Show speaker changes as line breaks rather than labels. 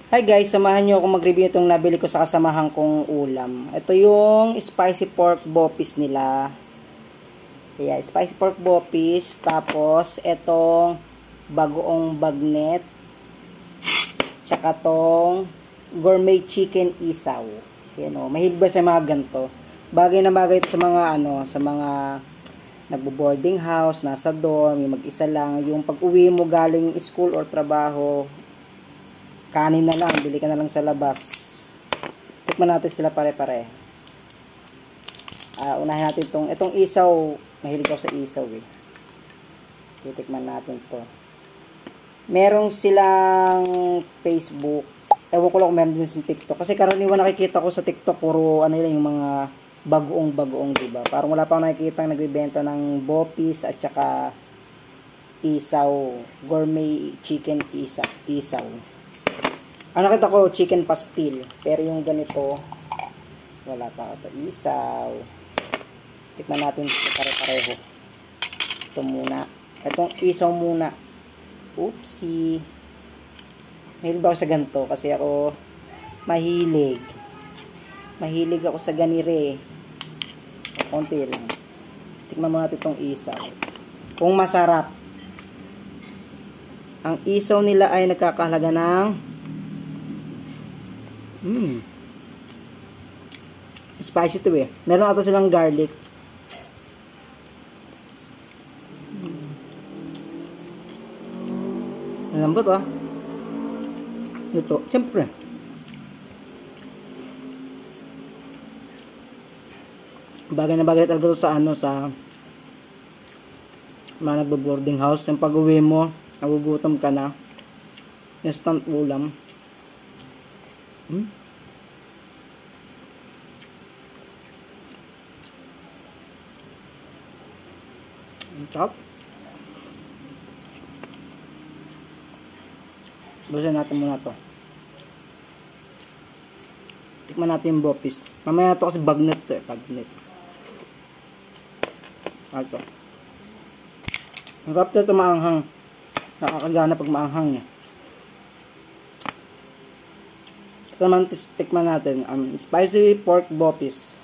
Hi guys, samahan nyo ako mag-review itong nabili ko sa kasamahan kong ulam. Ito yung spicy pork bopis nila. Yeah, spicy pork bopis. Tapos, itong bagoong bagnet. Tsaka tong gourmet chicken isaw. Yan o, mahilig ba sa mga ganito? Bagay na bagay ito sa mga sa mga nagbo-boarding house, nasa dorm, yung mag-isa lang. Yung pag-uwi mo galing school or trabaho, kanin na lang, bili ka na lang sa labas. Tikman natin sila pare-parehas. Unahin natin itong isaw. Mahilig ako sa isaw eh. Titikman natin to. Merong silang Facebook. Ewan ko lang kung meron din sa TikTok. Kasi karaniwan nakikita ko sa TikTok, puro lang yung mga bagoong, diba? Parang wala pa akong nakikita nagbibenta ng bopis at saka isaw. Gourmet chicken isaw. Nakita ko chicken pastil, pero yung ganito wala pa ito. Isaw. Tikman natin pare-pareho. Ito muna. Itong isaw muna. Oopsie. Mahilig ako sa ganito kasi ako mahilig ako sa ganire. Konti lang. Tikman muna natin itong isaw. Kung masarap. Ang isaw nila ay nagkakahalaga ng spicy to eh. Meron ata silang garlic. Lambot ah. Ito, siyempre. Bagay na bagay talaga sa sa mga nagbo-boarding house. Yung pag-uwi mo, nagugutom ka na. Instant ulam. Top. Basahin natin muna to. Tikman natin yung bopis. Mamaya to kasi bagnet to eh. Bagnet. Ito. Ang sarap ito maanghang. Nakakagana pag maanghang eh. Ito naman tikman natin. Spicy pork bopis.